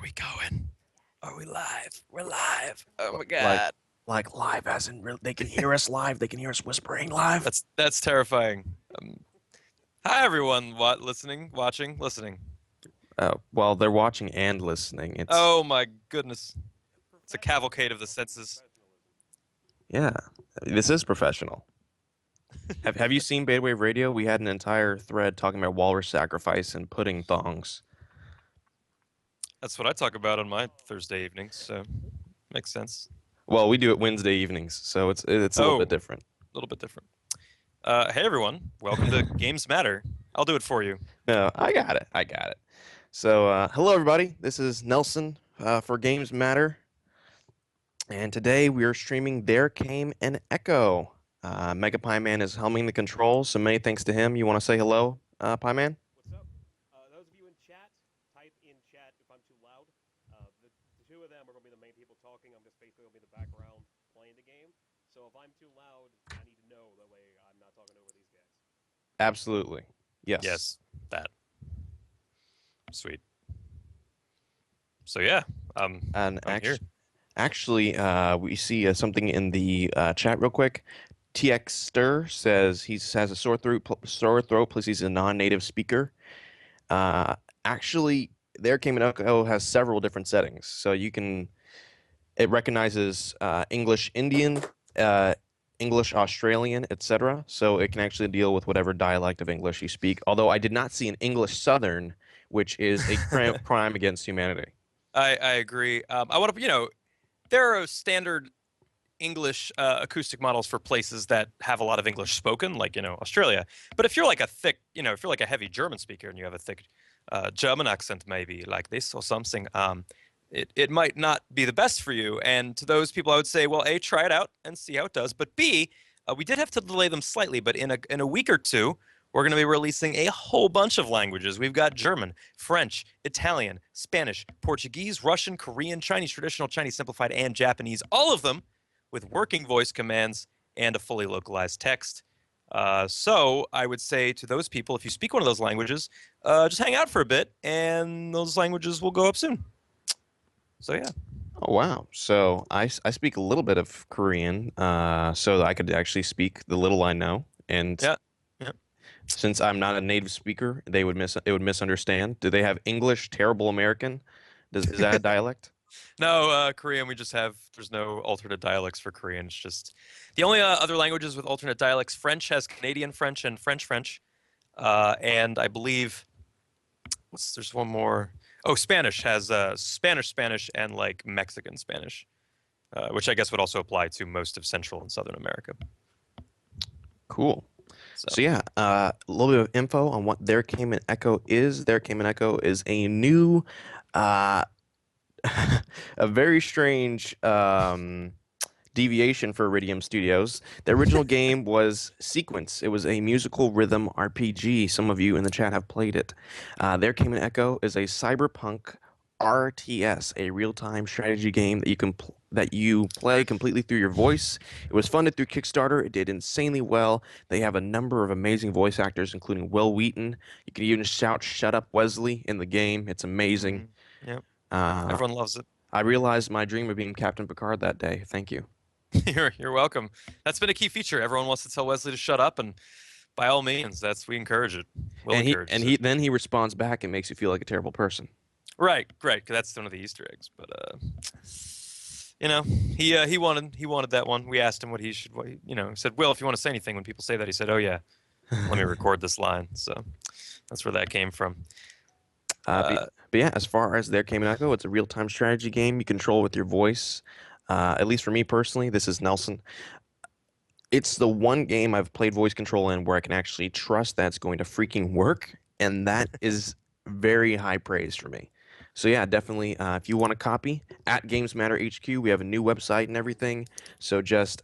we going? Are we live? We're live. Oh my Like, god. like live, as in they can hear us live. They can hear us whispering live. That's terrifying. Hi everyone, listening. Well, they're watching and listening. Oh my goodness. It's a cavalcade of the senses. Yeah, this is professional. Have you seen Badewave Radio? We had an entire thread talking about walrus sacrifice and pudding thongs. That's what I talk about on my Thursday evenings, so makes sense. Well, we do it Wednesday evenings, so it's a little bit Oh, different. a little bit different. Hey everyone, welcome to Games Matter. I'll do it for you. No, I got it. I got it. So, hello everybody. This is Nelson for Games Matter, and today we are streaming There Came an Echo. Mega Pie Man is helming the controls, so many thanks to him. You want to say hello, Pie Man? What's up? Those of you in chat, type in chat if I'm too loud. The two of them are going to be the main people talking. I'm just basically going to be the background playing the game. So if I'm too loud, I need to know. That way I'm not talking over these guys. Absolutely. Yes. Yes, that. Sweet. So yeah, And I'm here. actually, we see something in the chat real quick. TX Stir says he has a sore throat, plus he's a non-native speaker. Actually, There Came an Echo has several different settings, so it recognizes English Indian, English Australian, etc. So it can actually deal with whatever dialect of English you speak. Although I did not see an English Southern, which is a crime against humanity. I agree. I want to, there are standard English acoustic models for places that have a lot of English spoken, like, Australia. But if you're like if you're like a heavy German speaker and you have a thick German accent, maybe like this or something, it might not be the best for you. And to those people, I would say, well, A, try it out and see how it does. But B, we did have to delay them slightly, but in a week or two, we're going to be releasing a whole bunch of languages. We've got German, French, Italian, Spanish, Portuguese, Russian, Korean, Chinese traditional, Chinese simplified, and Japanese, all of them with working voice commands and a fully localized text. So I would say to those people, if you speak one of those languages, just hang out for a bit, and those languages will go up soon. So yeah. Oh wow! So I speak a little bit of Korean, so that I could actually speak the little I know. And Yeah. Yeah. since I'm not a native speaker, it would misunderstand. Do they have English Terrible American? Is that a dialect? No, Korean, there's no alternate dialects for Korean. It's just the only other languages with alternate dialects. French has Canadian French and French French. And I believe, there's one more. Oh, Spanish has Spanish, and like Mexican Spanish, which I guess would also apply to most of Central and Southern America. Cool. So, So yeah, a little bit of info on what There Came an Echo is. There Came an Echo is a new, uh, a very strange deviation for Iridium Studios. The original game was Sequence. It was a musical rhythm RPG. Some of you in the chat have played it. There Came an Echo is a cyberpunk RTS, a real-time strategy game that you play completely through your voice. It was funded through Kickstarter. It did insanely well. They have a number of amazing voice actors, including Will Wheaton. You can even shout "Shut up, Wesley" in the game. It's amazing. Yep, Uh, everyone loves it. I realized my dream of being Captain Picard that day. Thank you. You're welcome. That's been a key feature. Everyone wants to tell Wesley to shut up, and by all means, we encourage it. We'll encourage it. Then he responds back and makes you feel like a terrible person. Right, great, because that's one of the Easter eggs. But he wanted that one. We asked him what he said. Will, if you want to say anything when people say that, he said, "Oh yeah, let me record this line." So that's where that came from. But yeah, as far as There Came an Echo, it's a real-time strategy game you control with your voice. At least for me personally, this is Nelson. It's the one game I've played voice control in where I can actually trust that it's going to freaking work, and that is very high praise for me. So yeah, definitely, if you want a copy, at Games Matter HQ, we have a new website and everything. So just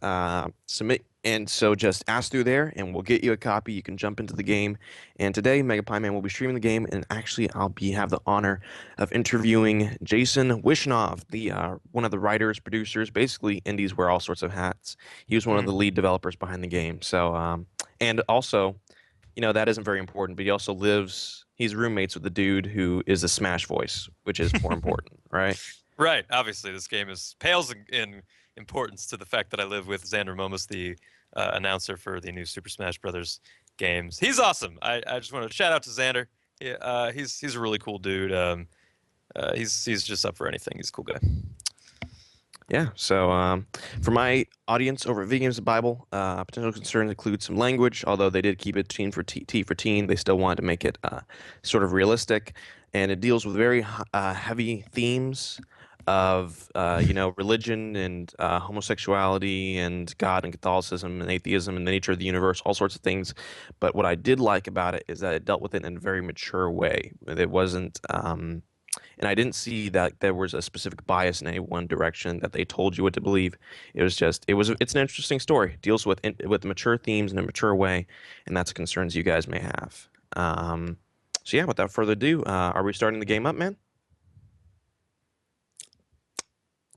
just ask through there, and we'll get you a copy. You can jump into the game. And today, Mega Pie Man will be streaming the game, and actually, have the honor of interviewing Jason Wishnov, the one of the writers, producers. Basically, indies wear all sorts of hats. He was one of the lead developers behind the game. So, and also, that isn't very important, but he also lives he's roommates with the dude who is a Smash voice, which is more important, right? Right. Obviously, this game pales in importance to the fact that I live with Xander Momus, the announcer for the new Super Smash Brothers games. He's awesome. I just want to shout out to Xander. He's a really cool dude. He's just up for anything. He's a cool guy. Yeah. So for my audience over at Video Games the Bible, potential concerns include some language. Although they did keep it teen for T for teen, they still wanted to make it sort of realistic, and it deals with very heavy themes of religion and homosexuality and God and Catholicism and atheism and the nature of the universe, all sorts of things. But what I did like about it is that it dealt with it in a very mature way. It wasn't. And I didn't see that there was a specific bias in any one direction that they told you what to believe. It was just it's an interesting story. Deals with mature themes in a mature way, and that's concerns you guys may have. So yeah, without further ado, are we starting the game up, man?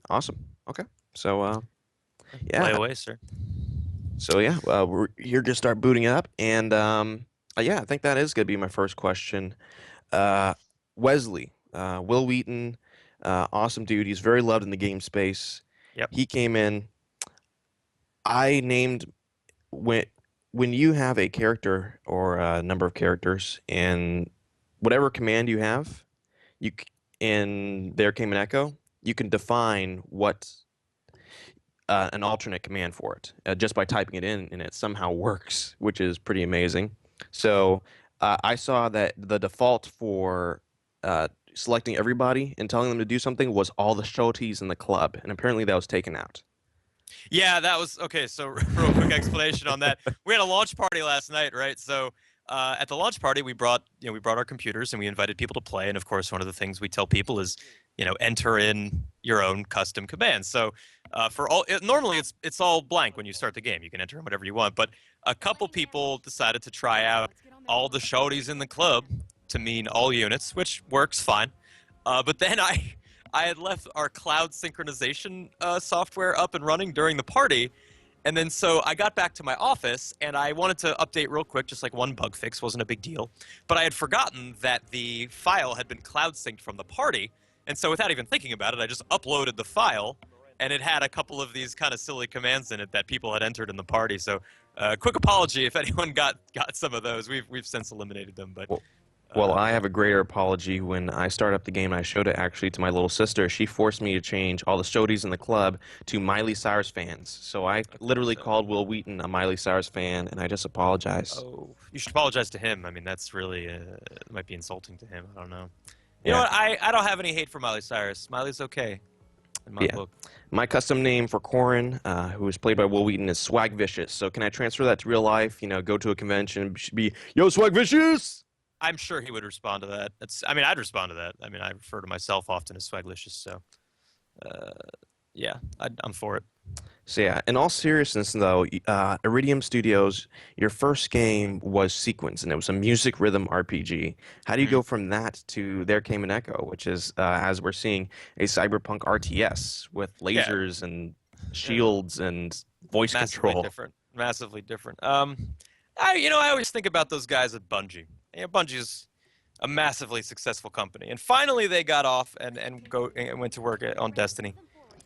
Awesome. Okay. So yeah. Play away, sir. So yeah, we're here to start booting it up, and yeah, I think that is gonna be my first question. Wesley. Will Wheaton, awesome dude. He's very loved in the game space. Yep. He came in. I named when you have a character or a number of characters, and whatever command you have, in There Came an Echo, you can define what an alternate command for it just by typing it in, and it somehow works, which is pretty amazing. So I saw that the default for selecting everybody and telling them to do something was all the shoties in the club, and apparently that was taken out. Yeah, that was okay. So, real quick explanation on that. We had a launch party last night, right? So, at the launch party, we brought our computers and we invited people to play. And of course, one of the things we tell people is, enter in your own custom commands. So, normally it's all blank when you start the game. You can enter in whatever you want. But a couple people decided to try out all the shoties in the club to mean all units, which works fine. But then I had left our cloud synchronization software up and running during the party. And then so I got back to my office and I wanted to update real quick, just like one bug fix, wasn't a big deal. But I had forgotten that the file had been cloud synced from the party. And so without even thinking about it, I just uploaded the file and it had a couple of these kind of silly commands in it that people had entered in the party. So quick apology if anyone got some of those. We've since eliminated them, but... Well, I have a greater apology. When I started up the game, I showed it actually to my little sister. She forced me to change all the shoties in the club to Miley Cyrus fans. So I literally called Will Wheaton a Miley Cyrus fan, and I just apologize. Oh, you should apologize to him. I mean, that's really it might be insulting to him. I don't know. You Yeah. know what? I don't have any hate for Miley Cyrus. Miley's okay in my book. My custom name for Corin, who is played by Will Wheaton, is Swag Vicious. So can I transfer that to real life? Go to a convention, should be, yo, Swag Vicious! I'm sure he would respond to that. I'd respond to that. I mean, I refer to myself often as Swaglicious, so yeah, I'm for it. So yeah, in all seriousness though, Iridium Studios, your first game was Sequence, and it was a music rhythm RPG. How do you go from that to There Came an Echo, which is, as we're seeing, a cyberpunk RTS with lasers and shields and voice control? Massively different. I always think about those guys at Bungie. Bungie's a massively successful company, and finally they got off and went to work on Destiny.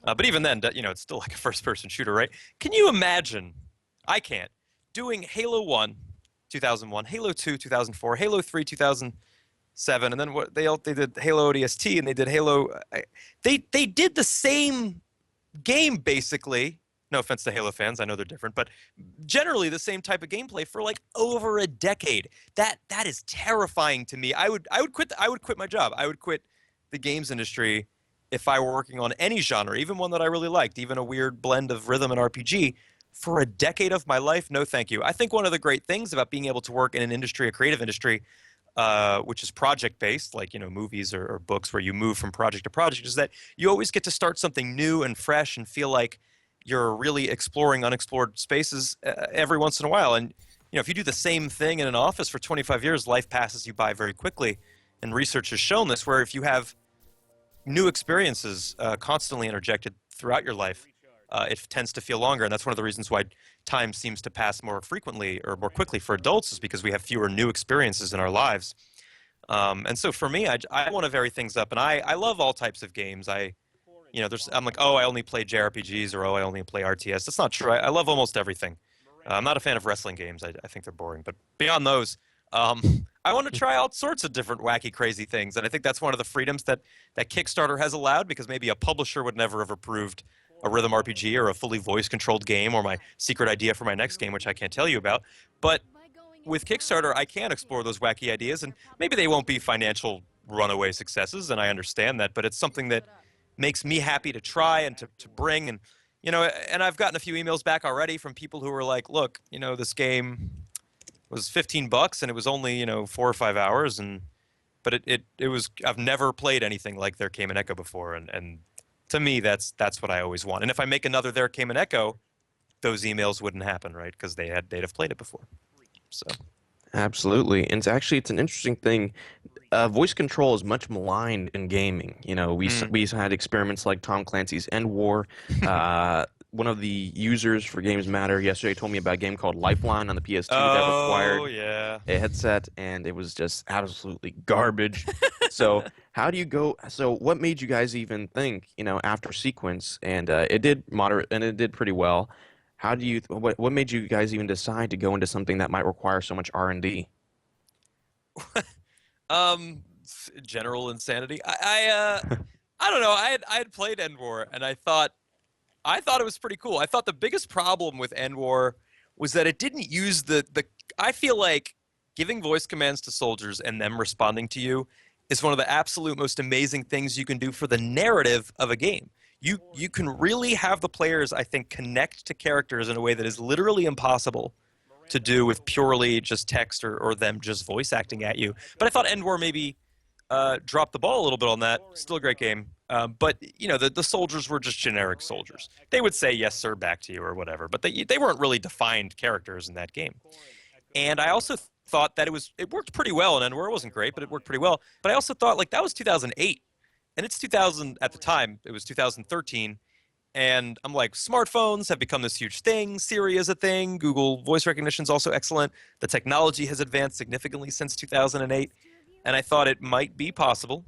But even then, it's still like a first-person shooter, right? Can you imagine? I can't. Doing Halo 1, 2001, Halo 2, 2004, Halo 3, 2007, and then they did Halo ODST, and they did Halo. They did the same game basically. No offense to Halo fans, I know they're different, but generally the same type of gameplay for like over a decade. That is terrifying to me. I would quit my job. I would quit the games industry if I were working on any genre, even one that I really liked, even a weird blend of rhythm and RPG, for a decade of my life. No, thank you. I think one of the great things about being able to work in an industry, a creative industry, which is project-based, like movies or books where you move from project to project, is that you always get to start something new and fresh and feel like you're really exploring unexplored spaces every once in a while. And if you do the same thing in an office for 25 years, life passes you by very quickly. And research has shown this, where if you have new experiences constantly interjected throughout your life, it tends to feel longer. And that's one of the reasons why time seems to pass more frequently or more quickly for adults, is because we have fewer new experiences in our lives. And so for me, I want to vary things up, and I love all types of games. I'm like, oh, I only play JRPGs, or oh, I only play RTS. That's not true. I love almost everything. I'm not a fan of wrestling games. I think they're boring. But beyond those, I want to try all sorts of different wacky, crazy things. And I think that's one of the freedoms that Kickstarter has allowed, because maybe a publisher would never have approved a rhythm RPG or a fully voice-controlled game or my secret idea for my next game, which I can't tell you about. But with Kickstarter, I can explore those wacky ideas, and maybe they won't be financial runaway successes, and I understand that, but it's something that makes me happy to try and to bring. And and I've gotten a few emails back already from people who were like, look, this game was $15 and it was only 4 or 5 hours, but it was, I've never played anything like There Came an Echo before, and to me that's what I always want. And if I make another There Came an Echo, those emails wouldn't happen, right? Because they'd have played it before. So Absolutely, and it's an interesting thing. Voice control is much maligned in gaming. We had experiments like Tom Clancy's End War. One of the users for Games Matter yesterday told me about a game called Lifeline on the PS2 that required yeah. a headset, and it was just absolutely garbage. So how do you go? So what made you guys even think, after Sequence, and it did moderate, and it did pretty well. How do you? What made you guys even decide to go into something that might require so much R&D? General insanity. I don't know. I had played End War, and I thought it was pretty cool. I thought the biggest problem with End War was that it didn't use the. I feel like giving voice commands to soldiers and them responding to you is one of the absolute most amazing things you can do for the narrative of a game. You can really have the players, I think, connect to characters in a way that is literally impossible to do with purely just text or them just voice acting at you. But I thought End War maybe dropped the ball a little bit on that. Still a great game. But, the soldiers were just generic soldiers. They would say, yes, sir, back to you or whatever. But they weren't really defined characters in that game. And I also thought that it worked pretty well in End War. It wasn't great, but it worked pretty well. But I also thought, that was 2008. And it's 2000 at the time. It was 2013. And I'm like, smartphones have become this huge thing. Siri is a thing. Google voice recognition is also excellent. The technology has advanced significantly since 2008. And I thought it might be possible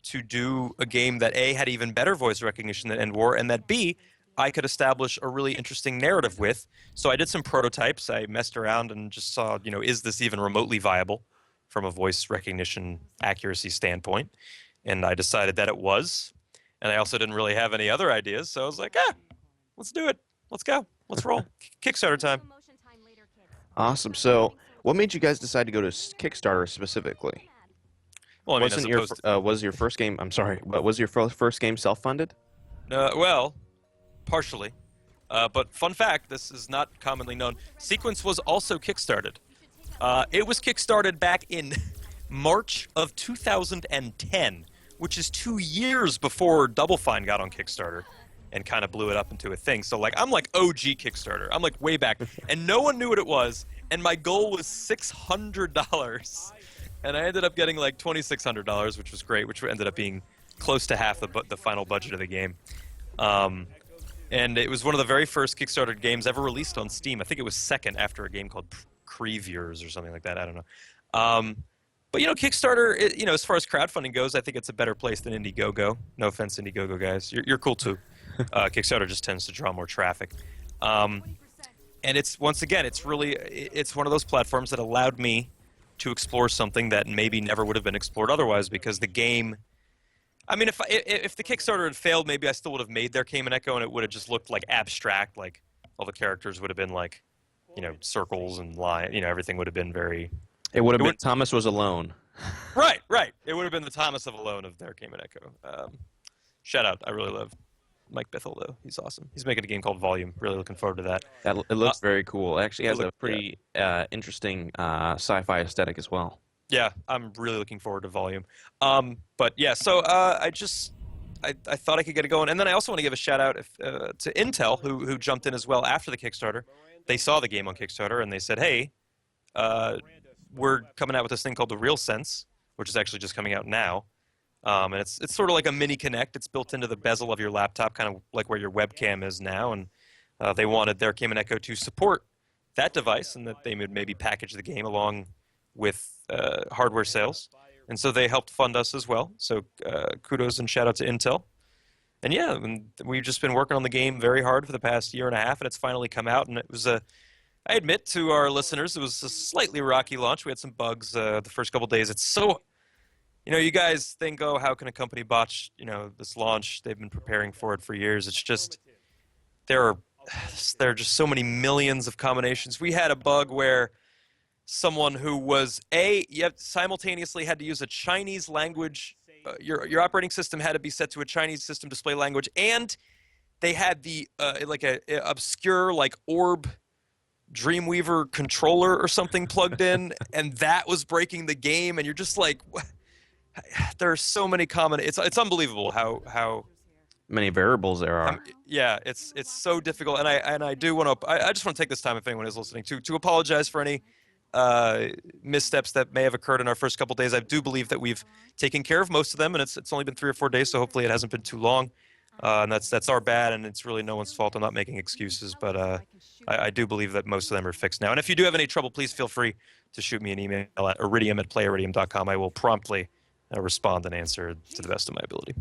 to do a game that A, had even better voice recognition than End War, and that B, I could establish a really interesting narrative with. So I did some prototypes. I messed around and just saw, is this even remotely viable from a voice recognition accuracy standpoint? And I decided that it was. And I also didn't really have any other ideas, so I was like, let's do it. Let's go. Let's roll. Kickstarter time. Awesome. So what made you guys decide to go to Kickstarter specifically? Well, I mean, Was your first game? I'm sorry, but was your first game self-funded? Well, partially. But fun fact, this is not commonly known. Sequence was also kickstarted. It was kickstarted back in March of 2010, which is 2 years before Double Fine got on Kickstarter and kind of blew it up into a thing. So I'm like OG Kickstarter. I'm like way back, and no one knew what it was. And my goal was $600, and I ended up getting like $2,600, which was great, which ended up being close to half the final budget of the game. And it was one of the very first Kickstarter games ever released on Steam. I think it was second after a game called Creviers or something like that. I don't know. But Kickstarter, as far as crowdfunding goes, I think it's a better place than Indiegogo. No offense, Indiegogo guys, you're cool too. Kickstarter just tends to draw more traffic, and it's once again, it's one of those platforms that allowed me to explore something that maybe never would have been explored otherwise, because the game. I mean, if the Kickstarter had failed, maybe I still would have made There Came an Echo, and it would have just looked like abstract, like all the characters would have been like, circles and line, everything would have been very. It would have been Thomas Was Alone. Right. It would have been the Thomas of Alone of There Came an Echo. Shout out. I really love Mike Bithell, though. He's awesome. He's making a game called Volume. Really looking forward to that. It looks very cool. It actually has a pretty interesting sci-fi aesthetic as well. Yeah, I'm really looking forward to Volume. But yeah, so I thought I could get it going. And then I also want to give a shout out to Intel, who jumped in as well after the Kickstarter. They saw the game on Kickstarter, and they said, hey, we're coming out with this thing called the Real Sense, which is actually just coming out now. And it's sort of like a mini Kinect. It's built into the bezel of your laptop, kind of like where your webcam is now. And they wanted There Came an Echo to support that device, and that they would maybe package the game along with hardware sales. and so they helped fund us as well. So kudos and shout out to Intel. And yeah, we've just been working on the game very hard for the past year and a half, and it's finally come out. And it was I admit to our listeners, it was a slightly rocky launch. We had some bugs the first couple days. It's so, you guys think, oh, how can a company botch, this launch? They've been preparing for it for years. It's just there are there are just so many millions of combinations. We had a bug where someone who was simultaneously had to use a Chinese language. Your operating system had to be set to a Chinese system display language, and they had the like a obscure like orb Dreamweaver controller or something plugged in, and that was breaking the game. And you're just like, there are so many common. It's unbelievable how Many variables there are. yeah, it's so difficult. And I do want to. I just want to take this time, if anyone is listening, to apologize for any missteps that may have occurred in our first couple days. I do believe that we've taken care of most of them, and it's only been 3 or 4 days, so hopefully it hasn't been too long. And that's our bad, and it's really no one's fault. I'm not making excuses, but I do believe that most of them are fixed now. And if you do have any trouble, please feel free to shoot me an email at iridium@playiridium.com. I will promptly respond and answer to the best of my ability.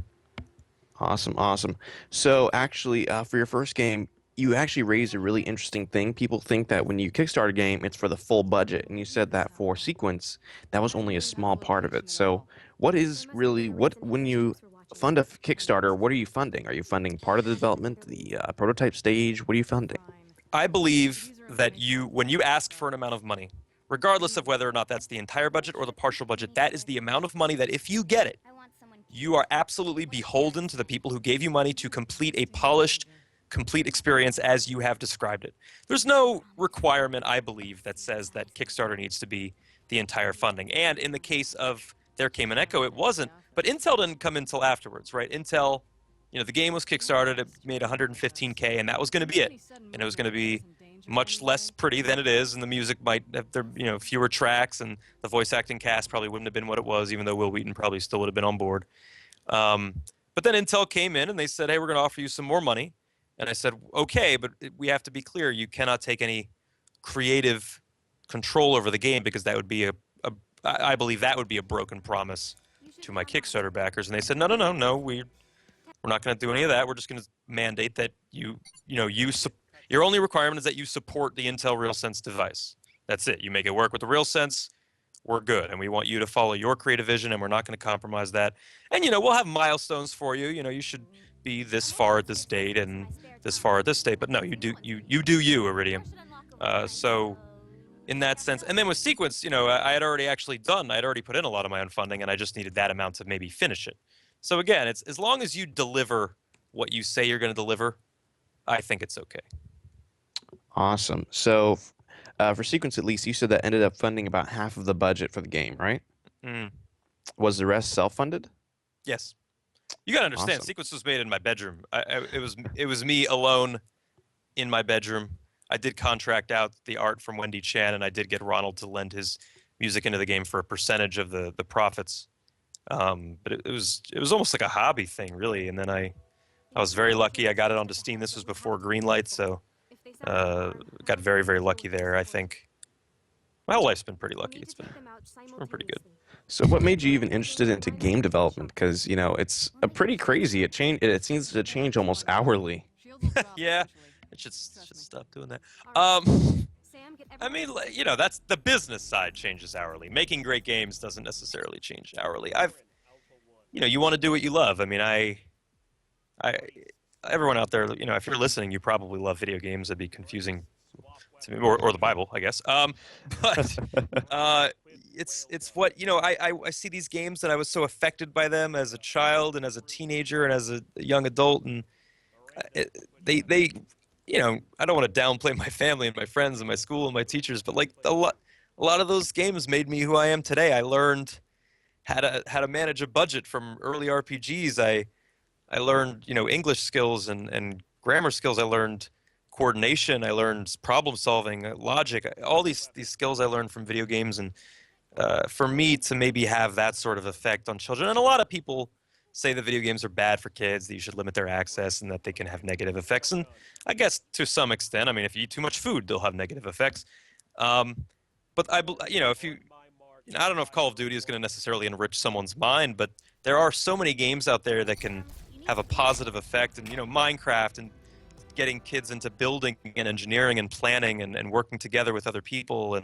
Awesome. So actually, for your first game, you actually raised a really interesting thing. People think that when you kickstart a game, it's for the full budget, and you said that for Sequence, that was only a small part of it. So when you fund a Kickstarter, what are you funding? Are you funding part of the development, the prototype stage? What are you funding? I believe that when you ask for an amount of money, regardless of whether or not that's the entire budget or the partial budget, that is the amount of money that if you get it, you are absolutely beholden to the people who gave you money to complete a polished, complete experience as you have described it. There's no requirement, I believe, that says that Kickstarter needs to be the entire funding. And in the case of There Came an Echo, it wasn't. But Intel didn't come until afterwards, right? Intel, the game was kickstarted, it made 115K, and that was going to be it. And it was going to be much less pretty than it is, and the music might have fewer tracks, and the voice acting cast probably wouldn't have been what it was, even though Will Wheaton probably still would have been on board. But then Intel came in and they said, hey, we're going to offer you some more money. And I said, okay, but we have to be clear. You cannot take any creative control over the game, because that would be I believe that would be a broken promise to my Kickstarter backers. And they said, no, we're not going to do any of that. We're just going to mandate that your only requirement is that you support the Intel RealSense device. That's it. You make it work with the RealSense, we're good. And we want you to follow your creative vision, and we're not going to compromise that. And, we'll have milestones for you. You should be this far at this date and this far at this date. But no, you do you, Iridium. So in that sense. And then with Sequence, I had already put in a lot of my own funding, and I just needed that amount to maybe finish it. So again, it's as long as you deliver what you say you're going to deliver, I think it's okay. Awesome. So for Sequence, at least, you said that ended up funding about half of the budget for the game, right? Mm. Was the rest self-funded? Yes. You got to understand, Awesome. Sequence was made in my bedroom. It was me alone in my bedroom. I did contract out the art from Wendy Chan, and I did get Ronald to lend his music into the game for a percentage of the profits. But it was almost like a hobby thing, really. And then I was very lucky. I got it onto Steam. This was before Greenlight, so got very, very lucky there. I think my whole life's been pretty lucky. It's been pretty good. So what made you even interested into game development? Because, it's pretty crazy. It seems to change almost hourly. Yeah, I should stop doing that. I mean, that's the business side changes hourly. Making great games doesn't necessarily change hourly. You want to do what you love. I mean, everyone out there, if you're listening, you probably love video games. That'd be confusing to me, or the Bible, I guess. But it's what I see these games, and I was so affected by them as a child and as a teenager and as a young adult, and they I don't want to downplay my family and my friends and my school and my teachers, but like a lot of those games made me who I am today. I learned how to manage a budget from early RPGs. I learned English skills and grammar skills. I learned coordination. I learned problem solving, logic. All these skills I learned from video games, and for me to maybe have that sort of effect on children, and a lot of people say that video games are bad for kids, that you should limit their access, and that they can have negative effects. And I guess to some extent, I mean, if you eat too much food, they'll have negative effects. But if I don't know if Call of Duty is going to necessarily enrich someone's mind, but there are so many games out there that can have a positive effect. And, Minecraft and getting kids into building and engineering and planning and working together with other people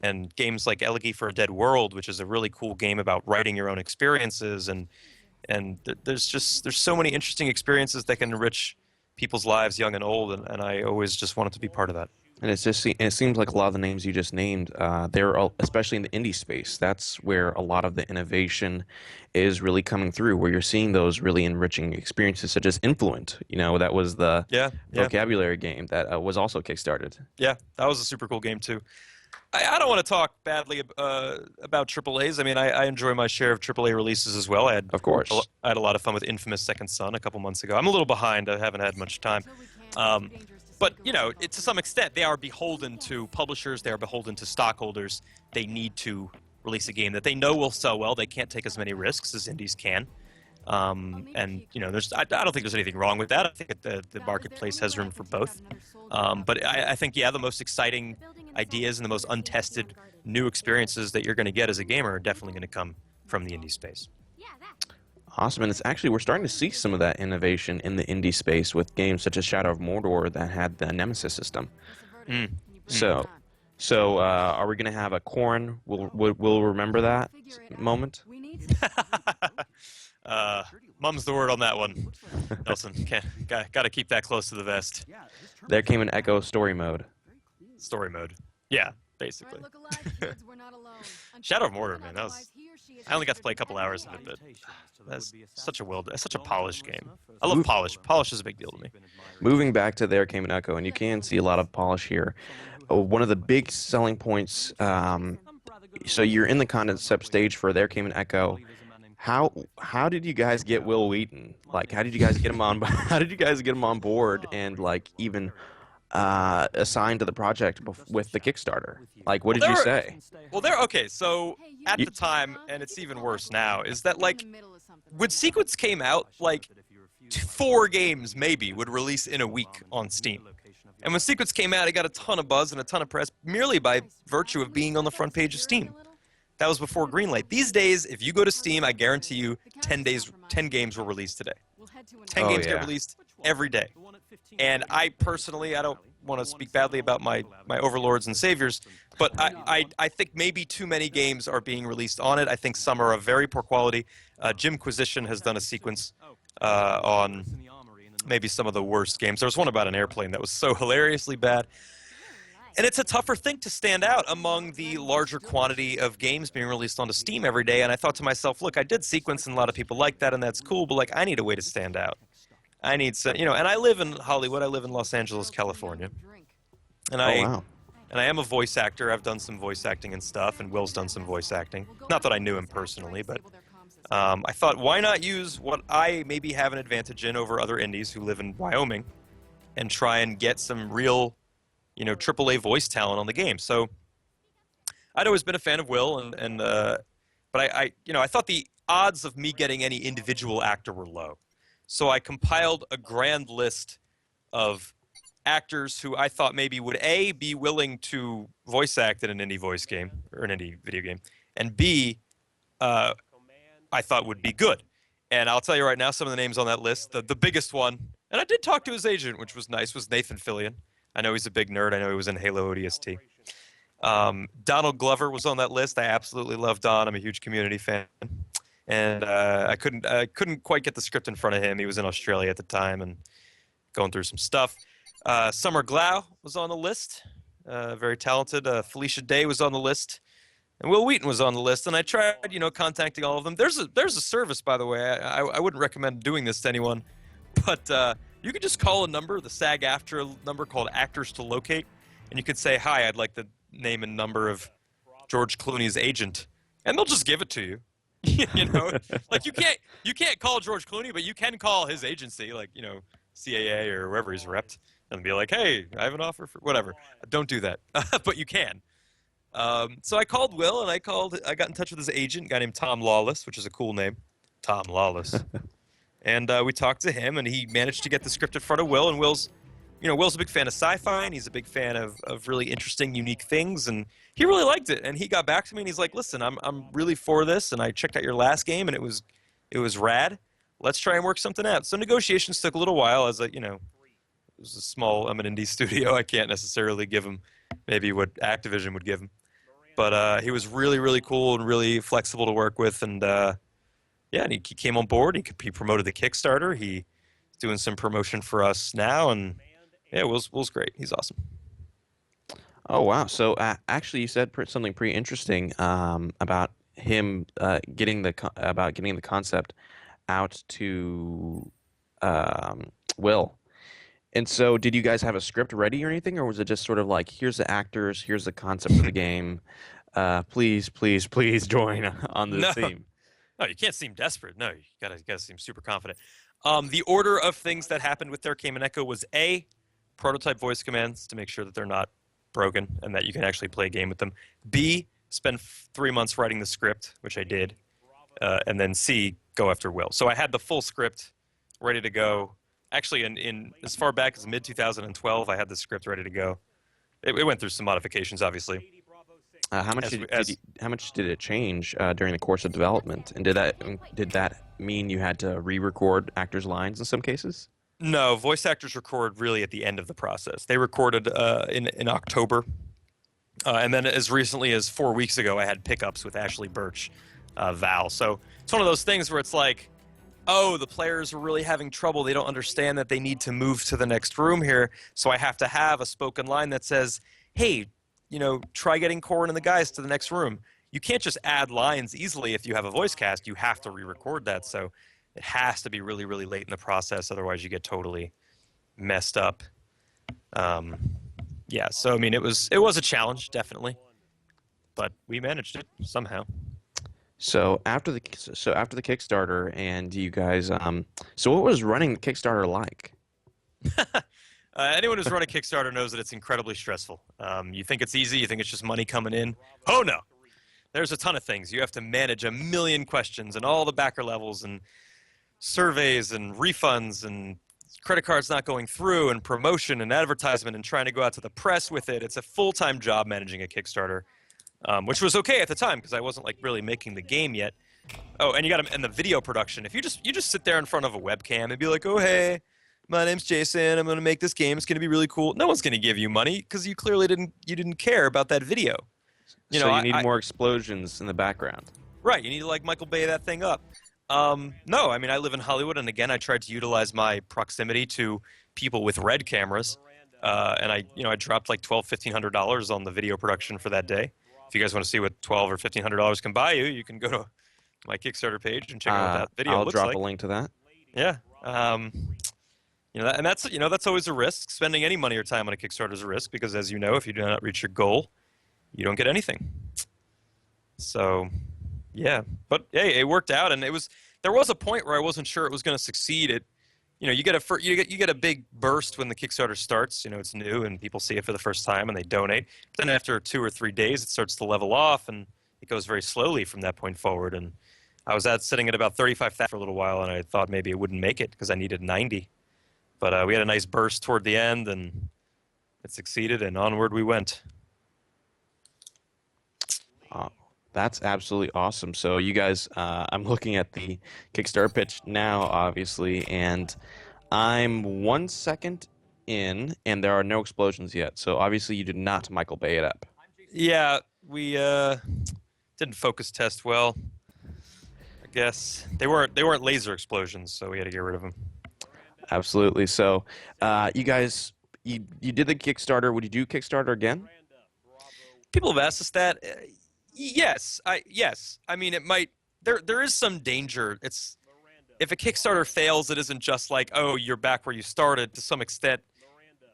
and games like Elegy for a Dead World, which is a really cool game about writing your own experiences. There's so many interesting experiences that can enrich people's lives, young and old. And I always just wanted to be part of that. And it seems like a lot of the names you just named, they're especially in the indie space. That's where a lot of the innovation is really coming through, where you're seeing those really enriching experiences, such as Influent. That was the Yeah. vocabulary game that was also kickstarted. Yeah, that was a super cool game too. I don't want to talk badly about AAAs. I mean, I enjoy my share of AAA releases as well. Of course. I had a lot of fun with Infamous Second Son a couple months ago. I'm a little behind. I haven't had much time. But, to some extent, they are beholden to publishers. They are beholden to stockholders. They need to release a game that they know will sell well. They can't take as many risks as indies can. I don't think there's anything wrong with that. I think the marketplace has room for both. But I think, the most exciting ideas and the most untested new experiences that you're going to get as a gamer are definitely going to come from the indie space. Awesome, and we're starting to see some of that innovation in the indie space with games such as Shadow of Mordor that had the Nemesis system. So, are we going to have a Corrin? We'll remember that moment? Mum's the word on that one. Nelson, got to keep that close to the vest. There came an Echo story mode. Story mode. Yeah, basically. Shadow of Mordor, man, I only got to play a couple hours of it, but that's such a polished game. I love polish. Polish is a big deal to me. Moving back to There Came an Echo, and you can see a lot of polish here. One of the big selling points, so you're in the concept stage for There Came an Echo. How did you guys get Will Wheaton? Like, how did you guys get him on? How did you guys get him on board and even assigned to the project with the Kickstarter? Like, what did you say? Well, okay. So at the time, and it's even worse now, is that when Sequence came out, 4 games maybe would release in a week on Steam. And when Sequence came out, it got a ton of buzz and a ton of press merely by virtue of being on the front page of Steam. That was before Greenlight. These days, if you go to Steam, I guarantee you 10 games will release today. 10 games get released every day. And I personally, I don't want to speak badly about my overlords and saviors, but I think maybe too many games are being released on it. I think some are of very poor quality. Jimquisition has done a sequence on maybe some of the worst games. There was one about an airplane that was so hilariously bad. And it's a tougher thing to stand out among the larger quantity of games being released onto Steam every day. And I thought to myself, look, I did Sequence, and a lot of people like that, and that's cool, but I need a way to stand out. I need some, and I live in Hollywood. I live in Los Angeles, California. And I am a voice actor. I've done some voice acting and stuff, and Will's done some voice acting. Not that I knew him personally, but I thought, why not use what I maybe have an advantage in over other indies who live in Wyoming and try and get some real AAA voice talent on the game. So I'd always been a fan of Will, but I thought the odds of me getting any individual actor were low. So I compiled a grand list of actors who I thought maybe would A, be willing to voice act in an indie voice game or an indie video game, and B, I thought would be good. And I'll tell you right now, some of the names on that list, the biggest one, and I did talk to his agent, which was nice, was Nathan Fillion. I know he's a big nerd. I know he was in Halo ODST. Donald Glover was on that list. I absolutely love Don. I'm a huge Community fan. And I couldn't quite get the script in front of him. He was in Australia at the time and going through some stuff. Summer Glau was on the list. Very talented. Felicia Day was on the list. And Will Wheaton was on the list. And I tried, contacting all of them. There's a service, by the way. I wouldn't recommend doing this to anyone. But you could just call a number, the SAG-AFTRA number called Actors to Locate, and you could say, hi, I'd like the name and number of George Clooney's agent, and they'll just give it to you. You can't call George Clooney, but you can call his agency, CAA or wherever he's repped, and be like, hey, I have an offer for whatever. Don't do that, but you can. So I called Will, and I got in touch with his agent, a guy named Tom Lawless, which is a cool name, Tom Lawless. And we talked to him, and he managed to get the script in front of Will, and Will's Will's a big fan of sci-fi, and he's a big fan of really interesting, unique things, and he really liked it. And he got back to me, and he's like, "Listen, I'm really for this, and I checked out your last game, and it was rad. Let's try and work something out." So negotiations took a little while, as it was a small, I'm an indie studio. I can't necessarily give him maybe what Activision would give him, but he was really, really cool and really flexible to work with, and yeah, and he came on board. He promoted the Kickstarter. He's doing some promotion for us now, and yeah, Will's great. He's awesome. Oh wow! So actually, you said something pretty interesting about him getting the concept out to Will. And so, did you guys have a script ready or anything, or was it just sort of like, here's the actors, here's the concept of the game, please, please, please join on this No, theme? no, you can't seem desperate. No, you gotta seem super confident. The order of things that happened with There Came an Echo was A, prototype voice commands to make sure that they're not broken and that you can actually play a game with them. B, spend 3 months writing the script, which I did, and then C, go after Will. So I had the full script ready to go. Actually, in as far back as mid 2012, I had the script ready to go. It went through some modifications, obviously. How much did it change during the course of development? And did that mean you had to re-record actors' lines in some cases? No, voice actors record really at the end of the process. They recorded in October, and then as recently as 4 weeks ago, I had pickups with Ashley Birch, Val. So it's one of those things where it's like, oh, the players are really having trouble. They don't understand that they need to move to the next room here. So I have to have a spoken line that says, hey, try getting Corin and the guys to the next room. You can't just add lines easily if you have a voice cast. You have to re-record that. So it has to be really, really late in the process. Otherwise, you get totally messed up. Yeah, so, I mean, it was a challenge, definitely. But we managed it somehow. So after the Kickstarter, and you guys, so what was running the Kickstarter like? Anyone who's run a Kickstarter knows that it's incredibly stressful. You think it's easy. You think it's just money coming in. Oh, no. There's a ton of things. You have to manage a million questions and all the backer levels and surveys and refunds and credit cards not going through and promotion and advertisement and trying to go out to the press with it. It's a full-time job managing a Kickstarter, which was okay at the time because I wasn't like really making the game yet. Oh, and the video production. If you just sit there in front of a webcam and be like, oh, hey, my name's Jason. I'm going to make this game. It's going to be really cool. No one's going to give you money because you clearly didn't care about that video. So you need more explosions in the background. Right. You need to like Michael Bay that thing up. No, I mean, I live in Hollywood, and again, I tried to utilize my proximity to people with Red cameras, and I dropped like $1,200-$1,500 on the video production for that day. If you guys want to see what $1,200 or $1,500 can buy you, you can go to my Kickstarter page and check out what that video looks like. I'll drop a link to that. Yeah. And that's always a risk. Spending any money or time on a Kickstarter is a risk because, as you know, if you do not reach your goal, you don't get anything. So, yeah, but hey, it worked out, and there was a point where I wasn't sure it was going to succeed. You get a big burst when the Kickstarter starts. It's new and people see it for the first time and they donate. But then after 2 or 3 days, it starts to level off and it goes very slowly from that point forward. And I was sitting at about 35,000 for a little while, and I thought maybe it wouldn't make it because I needed 90. But we had a nice burst toward the end, and it succeeded, and onward we went. That's absolutely awesome. So you guys, I'm looking at the Kickstarter pitch now, obviously, and I'm 1 second in, and there are no explosions yet. So obviously you did not Michael Bay it up. Yeah, we didn't focus test well. I guess they weren't laser explosions, so we had to get rid of them. Absolutely. So you guys, you did the Kickstarter. Would you do Kickstarter again? People have asked us that. Yes. I mean, it might. There is some danger. If a Kickstarter fails, it isn't just like, oh, you're back where you started. To some extent,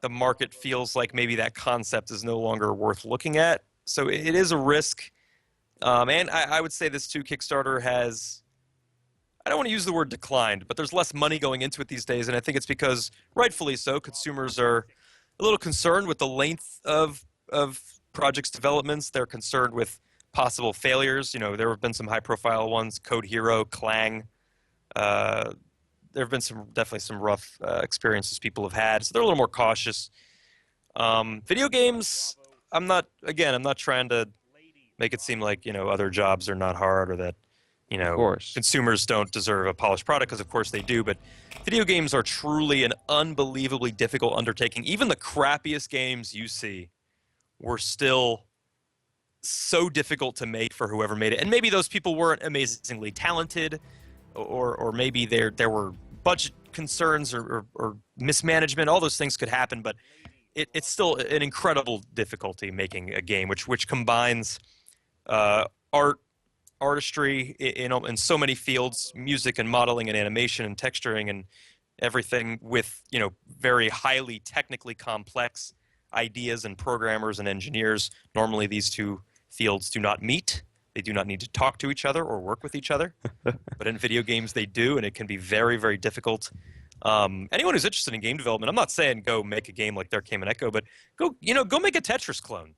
the market feels like maybe that concept is no longer worth looking at. So it is a risk. And I would say this too. Kickstarter has. I don't want to use the word declined, but there's less money going into it these days, and I think it's because, rightfully so, consumers are a little concerned with the length of projects' developments. They're concerned with possible failures. There have been some high-profile ones, Code Hero, Clang, there have been definitely some rough experiences people have had, so they're a little more cautious. Video games, I'm not trying to make it seem like, other jobs are not hard or that, Of course. consumers don't deserve a polished product, because of course they do, but video games are truly an unbelievably difficult undertaking. Even the crappiest games you see were still so difficult to make for whoever made it. And maybe those people weren't amazingly talented, or maybe there were budget concerns or mismanagement. All those things could happen, but it's still an incredible difficulty making a game, which combines artistry in so many fields, music and modeling and animation and texturing and everything, with very highly technically complex ideas and programmers and engineers. Normally these two fields do not meet. They do not need to talk to each other or work with each other. But in video games they do, and it can be very, very difficult. Anyone who's interested in game development, I'm not saying go make a game like There Came an Echo, but go make a Tetris clone.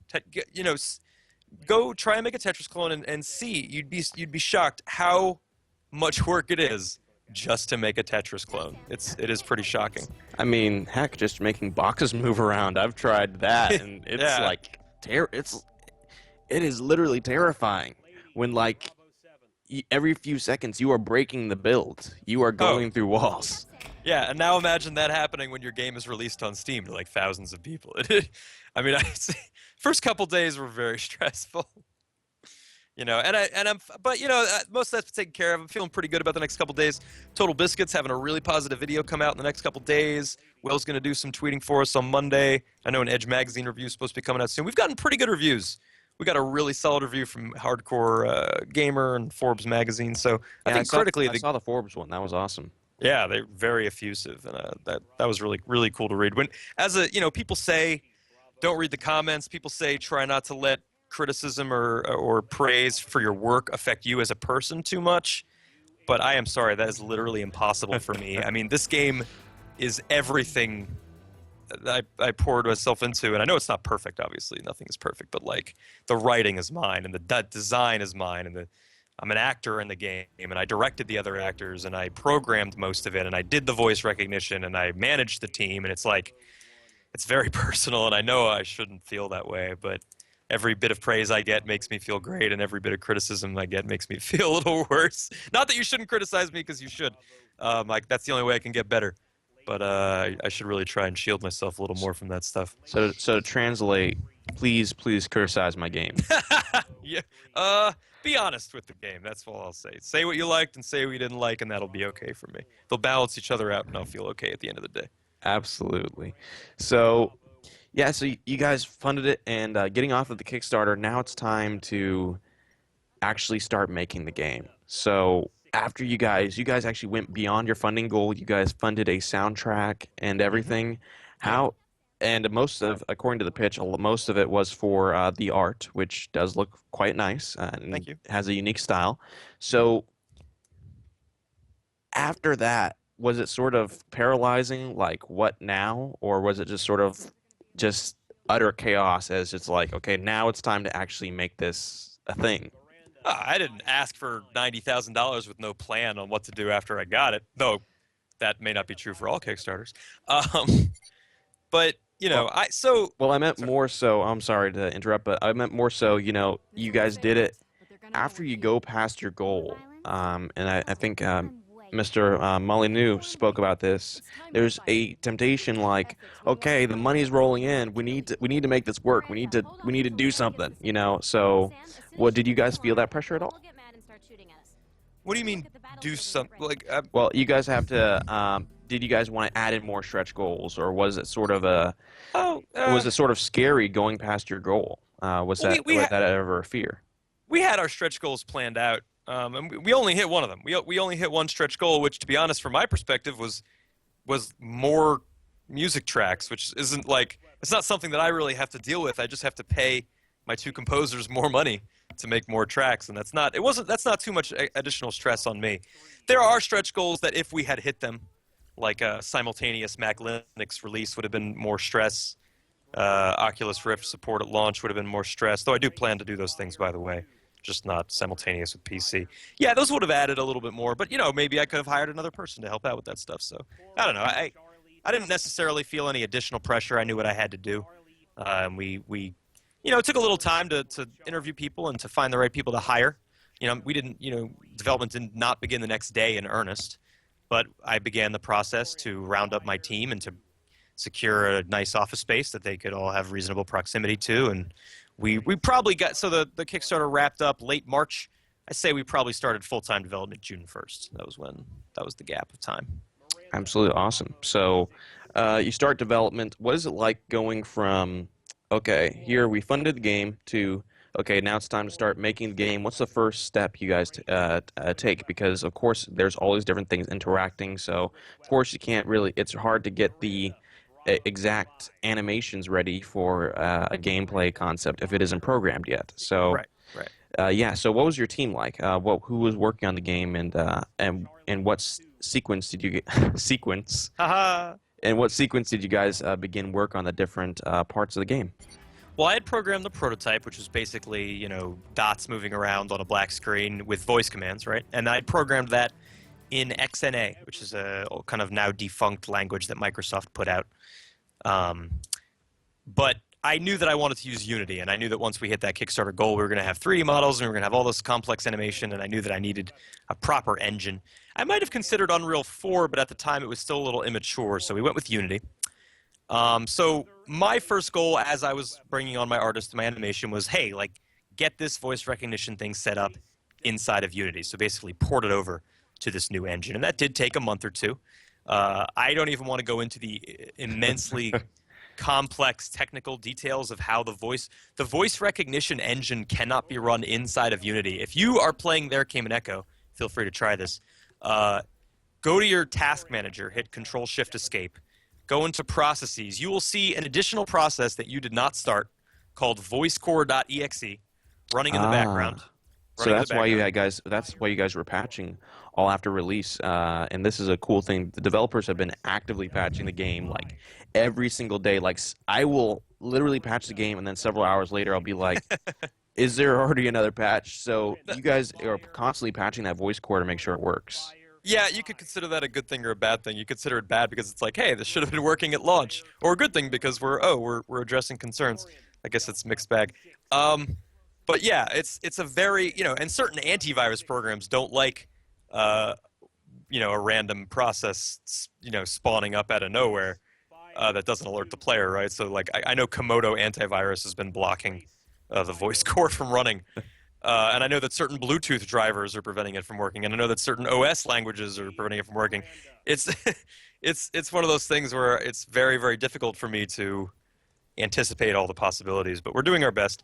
Go try and make a Tetris clone and see. You'd be shocked how much work it is just to make a Tetris clone. It is pretty shocking. I mean, heck, just making boxes move around. I've tried that, and it's Yeah. like it is literally terrifying when, like, every few seconds you are breaking the build. You are going through walls. Yeah, and now imagine that happening when your game is released on Steam to like thousands of people. I mean, first couple days were very stressful. But most of that's taken care of. I'm feeling pretty good about the next couple days. Total Biscuit's having a really positive video come out in the next couple days. Will's going to do some tweeting for us on Monday. I know an Edge magazine review is supposed to be coming out soon. We've gotten pretty good reviews. We got a really solid review from Hardcore Gamer and Forbes magazine. So I think critically, I saw the Forbes one. That was awesome. yeah, they're very effusive, and that was really, really cool to read. People say don't read the comments. People say try not to let criticism or praise for your work affect you as a person too much. But I am sorry, that is literally impossible for me. I mean, this game is everything that I poured myself into, and I know it's not perfect. Obviously, nothing is perfect, but like the writing is mine, and the design is mine, and I'm an actor in the game, and I directed the other actors, and I programmed most of it, and I did the voice recognition, and I managed the team, and it's very personal, and I know I shouldn't feel that way, but every bit of praise I get makes me feel great, and every bit of criticism I get makes me feel a little worse. Not that you shouldn't criticize me, because you should. That's the only way I can get better. But I should really try and shield myself a little more from that stuff. So to translate, please criticize my game. Yeah. Be honest with the game. That's all I'll say. Say what you liked and say what you didn't like, and that'll be okay for me. They'll balance each other out, and I'll feel okay at the end of the day. Absolutely. So, yeah, so you guys funded it, and getting off of the Kickstarter, now it's time to actually start making the game. So after you guys actually went beyond your funding goal, you guys funded a soundtrack and everything. And according to the pitch, most of it was for the art, which does look quite nice and Thank you. has a unique style. So after that, was it sort of paralyzing, like what now? Or was it just sort of just utter chaos as it's like, okay, now it's time to actually make this a thing? I didn't ask for $90,000 with no plan on what to do after I got it, though that may not be true for all Kickstarters. But I meant more so. I'm sorry to interrupt, but I meant more so. You guys did it after you go past your goal. And I think Mr. Molyneux spoke about this. There's a temptation, like, okay, the money's rolling in. We need to make this work. We need to do something. So, what did you guys feel that pressure at all? what do you mean do something? Like, Well, you guys have to. Did you guys want to add in more stretch goals, or was it sort of was it sort of scary going past your goal? Was that ever a fear? we had our stretch goals planned out, and we only hit one of them. We only hit one stretch goal, which, to be honest, from my perspective, was more music tracks, which isn't like, it's not something that I really have to deal with. I just have to pay my two composers more money to make more tracks, and that's not too much additional stress on me. There are stretch goals that if we had hit them, like a simultaneous Mac Linux release would have been more stress. Oculus Rift support at launch would have been more stress, though I do plan to do those things, by the way. just not simultaneous with PC. Yeah, those would have added a little bit more, but maybe I could have hired another person to help out with that stuff. So I don't know. I didn't necessarily feel any additional pressure. I knew what I had to do. We it took a little time to interview people and to find the right people to hire. We didn't, development did not begin the next day in earnest, but I began the process to round up my team and to secure a nice office space that they could all have reasonable proximity to. And we probably got, so the Kickstarter wrapped up late March. I say we probably started full-time development June 1st. That was the gap of time. Absolutely awesome. So you start development. What is it like going from, okay, here we funded the game to, okay, now it's time to start making the game. What's the first step you guys take? Because, of course, there's all these different things interacting. So, of course, you can't really, it's hard to get the exact animations ready for a gameplay concept if it isn't programmed yet. So, right. yeah, so what was your team like? Who was working on the game, and what sequence did you get? Sequence? Haha. And what sequence did you guys begin work on the different parts of the game? Well, I had programmed the prototype, which was basically, dots moving around on a black screen with voice commands, right? And I programmed that in XNA, which is a kind of now defunct language that Microsoft put out. But I knew that I wanted to use Unity, and I knew that once we hit that Kickstarter goal, we were going to have 3D models, and we were going to have all this complex animation, and I knew that I needed a proper engine. I might have considered Unreal 4, but at the time it was still a little immature, so we went with Unity. So my first goal as I was bringing on my artist and my animation was, hey, get this voice recognition thing set up inside of Unity. So basically port it over to this new engine. And that did take a month or two. I don't even want to go into the immensely complex technical details of how the voice recognition engine cannot be run inside of Unity. If you are playing There Came an Echo, feel free to try this. Go to your task manager, hit Control-Shift-Escape. Go into processes. You will see an additional process that you did not start called voicecore.exe running in the background. So that's why you guys were patching all after release. And this is a cool thing. The developers have been actively patching the game every single day. I will literally patch the game, and then several hours later I'll be like, is there already another patch? So you guys are constantly patching that voice core to make sure it works. Yeah, you could consider that a good thing or a bad thing. You consider it bad because it's like, hey, this should have been working at launch, or a good thing because we're addressing concerns. I guess it's a mixed bag. But yeah, it's a very, and certain antivirus programs don't like, a random process, spawning up out of nowhere that doesn't alert the player, right? So I know Komodo antivirus has been blocking the voice core from running. And I know that certain Bluetooth drivers are preventing it from working, and I know that certain OS languages are preventing it from working. It's one of those things where it's very, very difficult for me to anticipate all the possibilities, but we're doing our best.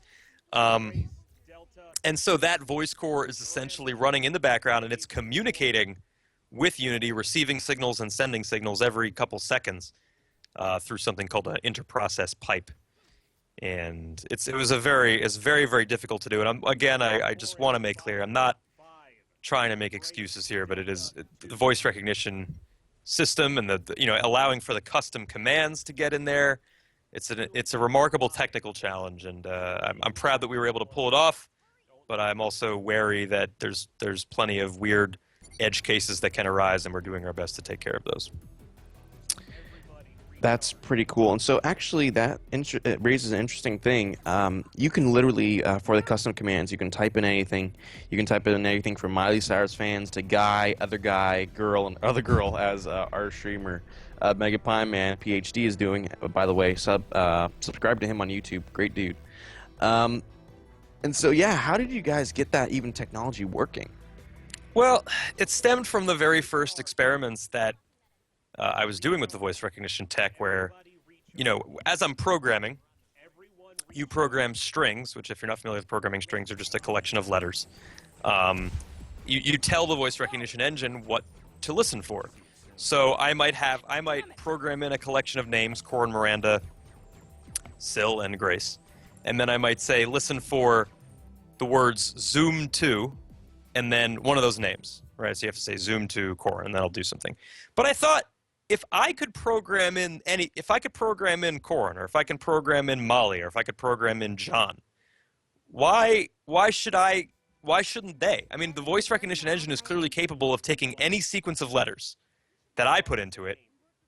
And so that voice core is essentially running in the background, and it's communicating with Unity, receiving signals and sending signals every couple seconds through something called an interprocess pipe. And it's very, very difficult to do. And I just want to make clear, I'm not trying to make excuses here, but it is the voice recognition system and the allowing for the custom commands to get in there. It's a remarkable technical challenge, and I'm proud that we were able to pull it off. But I'm also wary that there's plenty of weird edge cases that can arise, and we're doing our best to take care of those. That's pretty cool. And so actually that it raises an interesting thing. You can literally, for the custom commands, you can type in anything. You can type in anything from Miley Cyrus fans to guy, other guy, girl, and other girl, as our streamer, Mega Pie Man, PhD, is doing. By the way, subscribe to him on YouTube. Great dude. And so, yeah, how did you guys get that even technology working? Well, it stemmed from the very first experiments that I was doing with the voice recognition tech where, as I'm programming, you program strings, which if you're not familiar with programming, strings are just a collection of letters. You tell the voice recognition engine what to listen for. So I might program in a collection of names, Corin, Miranda, Syl, and Grace. And then I might say, listen for the words zoom to, and then one of those names, right? So you have to say zoom to Corin, and that'll do something. But I thought, if I could program in Corin, or if I can program in Molly, or if I could program in John, why should I why shouldn't they? I mean, the voice recognition engine is clearly capable of taking any sequence of letters that I put into it.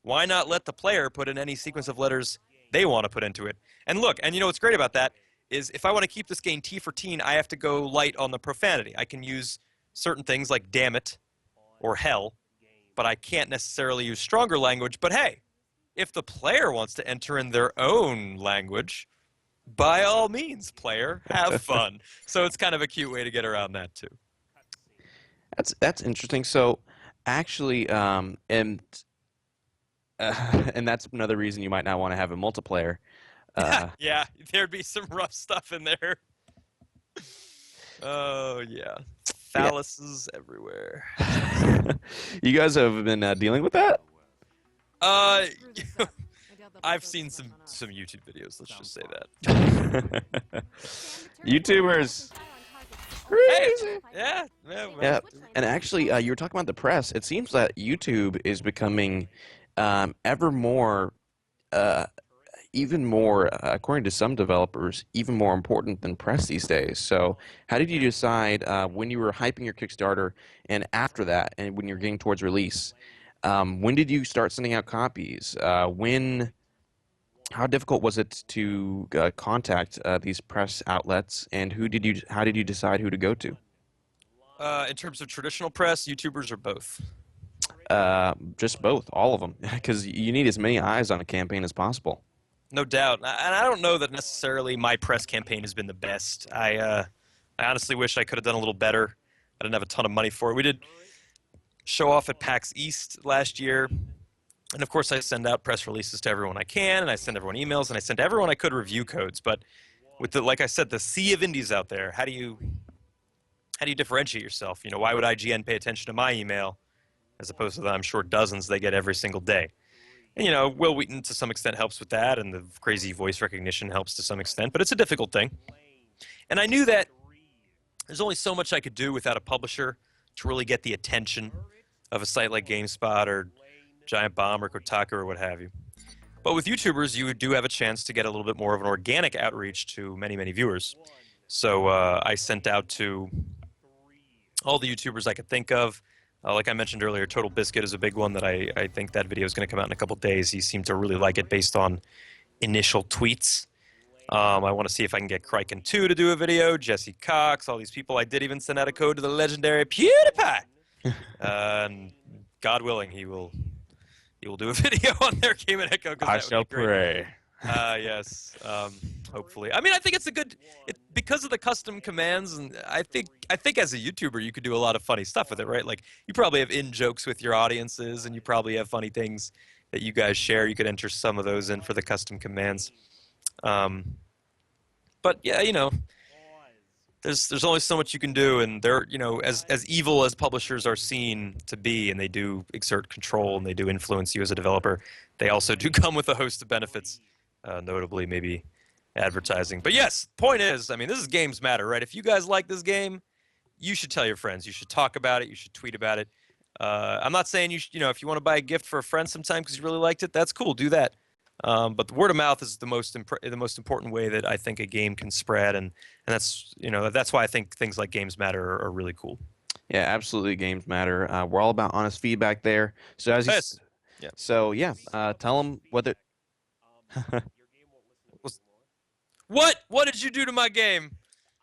Why not let the player put in any sequence of letters they want to put into it? And look, and you know what's great about that is if I want to keep this game T for teen, I have to go light on the profanity. I can use certain things like damn it or hell, but I can't necessarily use stronger language. But hey, if the player wants to enter in their own language, by all means, player, have fun. So it's kind of a cute way to get around that too. That's interesting. So, actually, and that's another reason you might not want to have a multiplayer. Yeah, there'd be some rough stuff in there. Oh yeah, Yeah. phalluses everywhere. You guys have been dealing with that? Uh, I've seen some YouTube videos. Let's just say that. YouTubers. Hey, Crazy. yeah, yeah, well, Yeah, and actually, you were talking about the press. It seems that YouTube is becoming ever more, uh, even more, according to some developers, even more important than press these days. So, how did you decide when you were hyping your Kickstarter and after that, and when you're getting towards release? When did you start sending out copies? How difficult was it to contact these press outlets, and how did you decide who to go to? in terms of traditional press, YouTubers are both. Just both, all of them, because you need as many eyes on a campaign as possible. No doubt. And I don't know that necessarily my press campaign has been the best. I honestly wish I could have done a little better. I didn't have a ton of money for it. We did show off at PAX East last year. And of course, I send out press releases to everyone I can, and I send everyone emails, and I send everyone I could review codes. But with the, like I said, the sea of indies out there, how do you differentiate yourself? You know, why would IGN pay attention to my email as opposed to the, I'm sure, dozens they get every single day? And, you know, Will Wheaton to some extent helps with that, and the crazy voice recognition helps to some extent, but it's a difficult thing. And I knew that there's only so much I could do without a publisher to really get the attention of a site like GameSpot or Giant Bomb or Kotaku or what have you. But with YouTubers, you do have a chance to get a little bit more of an organic outreach to many, many viewers. So I sent out to all the YouTubers I could think of. Like I mentioned earlier, Total Biscuit is a big one that I think that video is going to come out in a couple days. He seemed to really like it based on initial tweets. I want to see if I can get Criken2 to do a video, Jesse Cox, all these people. I did even send out a code to the legendary PewDiePie. And God willing, he will do a video on their Game and Echo. I shall pray. Yes, hopefully. I mean, I think it's a good because of the custom commands, and I think as a YouTuber you could do a lot of funny stuff with it, right? Like you probably have in jokes with your audiences, and you probably have funny things that you guys share. You could enter some of those in for the custom commands. But yeah, you know, there's only so much you can do, and they're, you know, as evil as publishers are seen to be, and they do exert control and they do influence you as a developer, they also do come with a host of benefits, notably maybe advertising. But yes, point is, I mean, this is Games Matter, right? If you guys like this game, you should tell your friends. You should talk about it. You should tweet about it. I'm not saying you know, if you want to buy a gift for a friend sometime because you really liked it, that's cool. Do that. But the word of mouth is the most important way that I think a game can spread, and that's, you know, that's why I think things like Games Matter are really cool. Yeah, absolutely. Games matter. We're all about honest feedback there. So as you, Yes. Yeah. so yeah, tell them whether. Your game won't listen to me Was- anymore. What did you do to my game?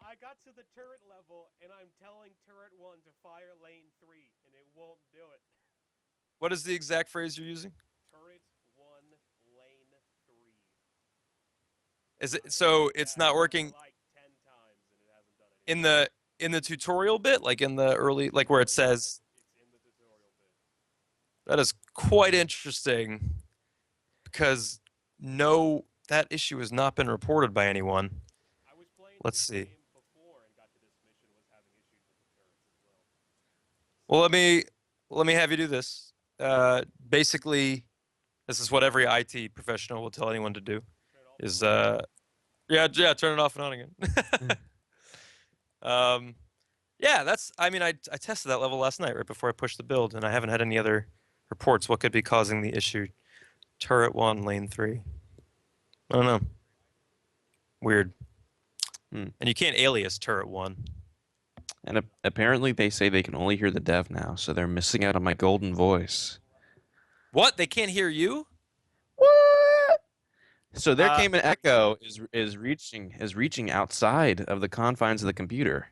I got to the turret level, and I'm telling turret 1 to fire lane 3, and it won't do it. What is the exact phrase you're using? Turret 1, lane 3. Is it so it's not working Like 10 times, and it hasn't done anything. in the tutorial bit, like in the early, like where it says? It's in the tutorial bit. That is quite interesting, because no, that issue has not been reported by anyone. I was playing Let's this see. game before and got to this mission, was having issues with the turrets as well. Well, let me have you do this. Basically, this is what every IT professional will tell anyone to do. Turn it off. Is yeah, turn it off and on again. Yeah, that's. I mean, I tested that level last night right before I pushed the build, and I haven't had any other reports. What could be causing the issue? Turret 1, lane 3. I don't know. Weird. Hmm. And you can't alias turret 1. And apparently they say they can only hear the dev now, so they're missing out on my golden voice. What? They can't hear you? What? So their Uh, Cayman Echo is reaching outside of the confines of the computer.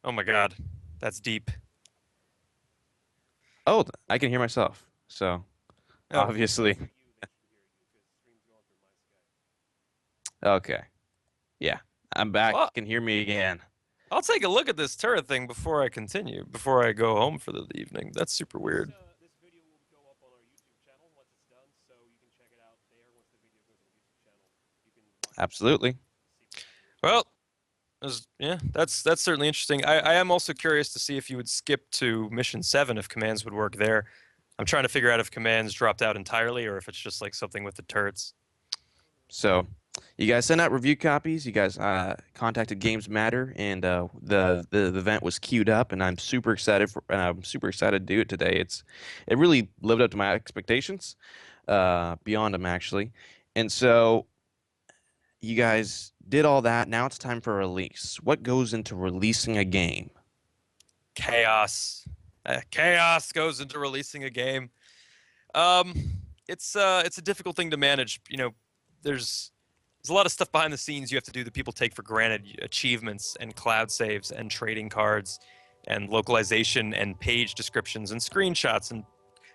oh my God, that's deep. Oh, I can hear myself. So Oh, obviously, For you, they should hear you because the stream's going through my Skype. okay. Yeah, I'm back. well, Can hear me again. I'll take a look at this turret thing before I continue, before I go home for the evening. That's super weird. This video will go up on our YouTube channel once it's done, so you can check it out there. Once the video goes on the YouTube channel, you can watch it back Absolutely. and see what it is. Well, yeah, that's certainly interesting. I am also curious to see if you would skip to mission 7 if commands would work there. I'm trying to figure out if commands dropped out entirely or if it's just like something with the turrets. So, you guys sent out review copies. You guys contacted Games Matter, and the event was queued up, and I'm super excited to do it today. It really lived up to my expectations, beyond them actually, and so you guys did all that. Now it's time for release. What goes into releasing a game? Chaos. Chaos goes into releasing a game. Um, it's a difficult thing to manage. You know, there's a lot of stuff behind the scenes you have to do that people take for granted. Achievements and cloud saves and trading cards and localization and page descriptions and screenshots and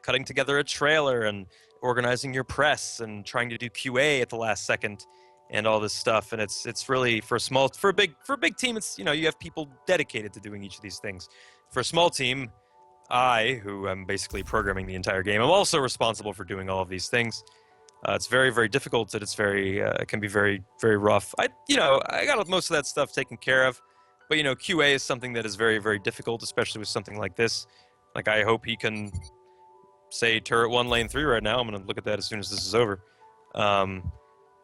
cutting together a trailer and organizing your press and trying to do QA at the last second and all this stuff. And it's really for a big team. It's, you know, you have people dedicated to doing each of these things. For a small team, who am basically programming the entire game, I'm also responsible for doing all of these things. It's very, very difficult, and it can be very, very rough. I got most of that stuff taken care of, but QA is something that is very, very difficult, especially with something like this. Like, I hope he can say turret 1, lane 3 right now. I'm going to look at that as soon as this is over.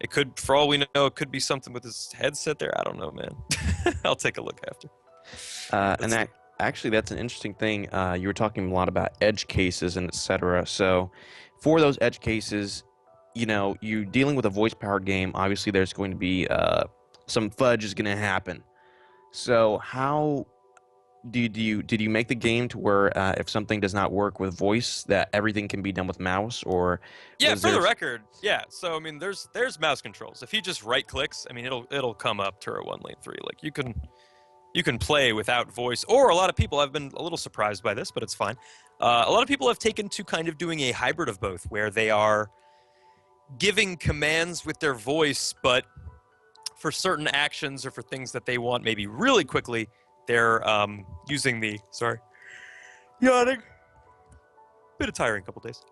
It could, for all we know, it could be something with his headset there. I don't know, man. I'll take a look after. Actually, that's an interesting thing. You were talking a lot about edge cases and etc. So, for those edge cases, you're dealing with a voice-powered game. Obviously, there's going to be some fudge is going to happen. So, how did you make the game to where if something does not work with voice, that everything can be done with mouse, or Yeah, was for the there? record, yeah. So I mean, there's mouse controls. If he just right clicks, I mean, it'll come up turret 1, lane 3. Like you can play without voice. Or a lot of people, I've been a little surprised by this, but it's fine. A lot of people have taken to kind of doing a hybrid of both, where they are giving commands with their voice, but for certain actions or for things that they want maybe really quickly, they're using the yawning. Been a tiring couple days.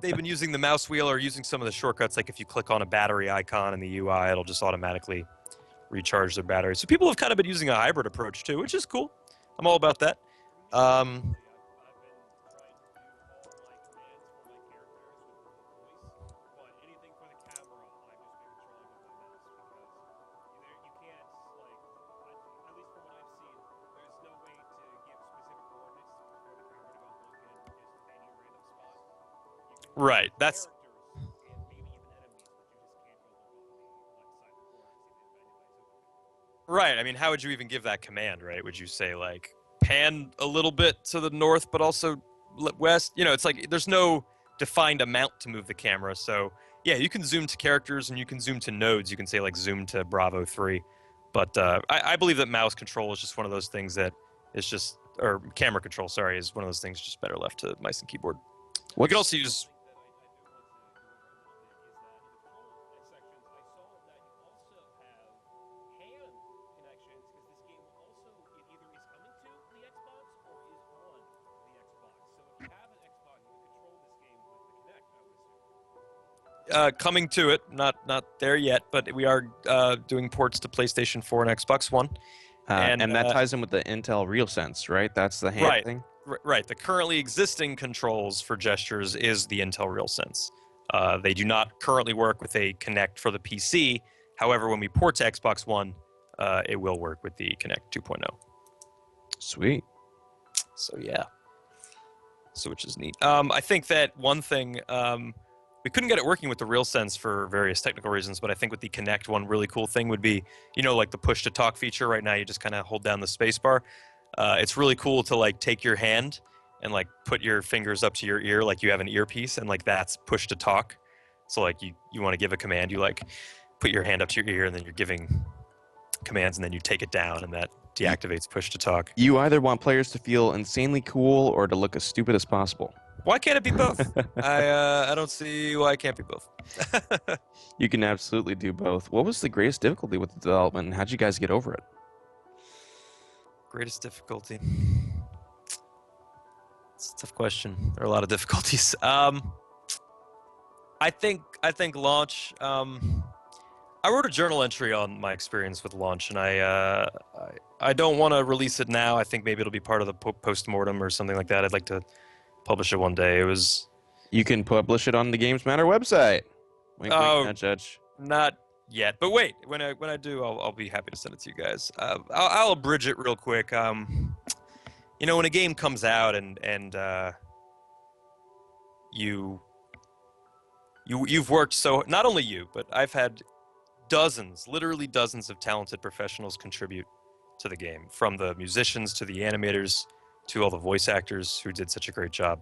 They've been using the mouse wheel or using some of the shortcuts, like if you click on a battery icon in the UI, it'll just automatically recharge their battery. So people have kind of been using a hybrid approach too, which is cool. I'm all about that. Um, I've been trying to do all my commands for my characters with voice, but anything for the camera, I've just been controlling with my mouse because you can't, at least from what I've seen, there's no way to give specific coordinates for the camera to go and look in just any random spot. You can look right. at That's characters and maybe even enemies, but you just can't go look on the left side of the corner to see if anybody's open. right. I mean, how would you even give that command, right? Would you say like pan a little bit to the north, but also west? It's like there's no defined amount to move the camera. So yeah, you can zoom to characters and you can zoom to nodes. You can say like zoom to Bravo 3. But I believe that mouse control is just one of those things that is just, or camera control, sorry, is one of those things just better left to mice and keyboard. You could What's also use, That I do want to go over a little bit is that in the control sections, I saw that you also have hand connections because this game also it either is coming to the Xbox or is on the Xbox. So if you have an Xbox, you can control this game with the Kinect, I would assume. coming to it, not there yet, but we are doing ports to PlayStation 4 and Xbox One. and that ties in with the Intel RealSense, right? That's the hand Right. thing. Right. The currently existing controls for gestures is the Intel RealSense. They do not currently work with a Kinect for the PC. However, when we port to Xbox One, it will work with the Kinect 2.0. Sweet. So yeah. So which is neat. I think that one thing we couldn't get it working with the RealSense for various technical reasons, but I think with the Kinect, one really cool thing would be, like the push to talk feature. Right now, you just kind of hold down the space bar. It's really cool to like take your hand and like put your fingers up to your ear like you have an earpiece, and like that's push to talk. So like you want to give a command, you like put your hand up to your ear, and then you're giving commands, and then you take it down, and that deactivates push to talk. You either want players to feel insanely cool or to look as stupid as possible. Why can't it be both? I don't see why it can't be both. You can absolutely do both. What was the greatest difficulty with the development, and how'd you guys get over it? Greatest difficulty. It's a tough question. There are a lot of difficulties. I think launch. I wrote a journal entry on my experience with launch, and I don't want to release it now. I think maybe it'll be part of the post-mortem or something like that. I'd like to publish it one day. It was. You can publish it on the Games Matter website. Wink, wink, nudge, nudge. Not yet, but wait. When I do, I'll be happy to send it to you guys. I'll abridge it real quick. When a game comes out and you've worked so, not only you, but I've had literally dozens of talented professionals contribute to the game, from the musicians to the animators to all the voice actors who did such a great job.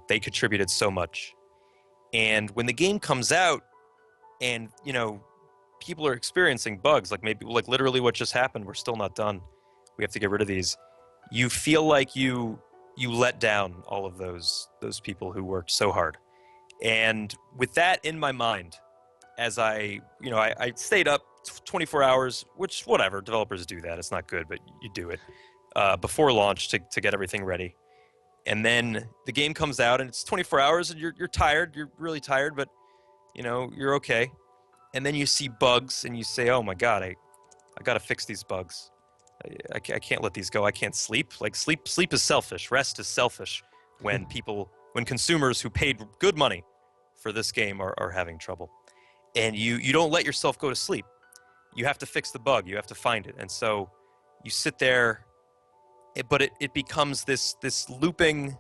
They contributed so much. And when the game comes out and, people are experiencing bugs, like literally what just happened, we're still not done. We have to get rid of these. You feel like you let down all of those people who worked so hard. And with that in my mind, as I stayed up 24 hours, which whatever, developers do that. It's not good, but you do it before launch to get everything ready. And then the game comes out and it's 24 hours and you're tired. You're really tired, but you're okay. And then you see bugs and you say, oh my God, I got to fix these bugs. I can't let these go. I can't sleep. Like sleep is selfish. Rest is selfish when consumers who paid good money for this game are having trouble. And you don't let yourself go to sleep. You have to fix the bug. You have to find it. And so you sit there, but it becomes this looping,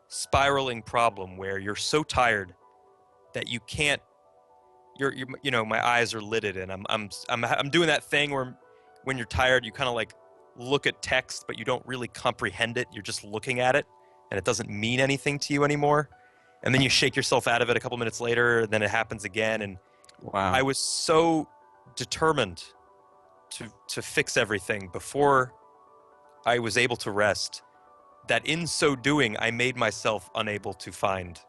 spiraling problem where you're so tired that you can't. My eyes are lidded, and I'm doing that thing where when you're tired, you kind of like look at text, but you don't really comprehend it. You're just looking at it, and it doesn't mean anything to you anymore. And then you shake yourself out of it a couple minutes later, and then it happens again. And wow, I was so determined to fix everything before I was able to rest that in so doing, I made myself unable to find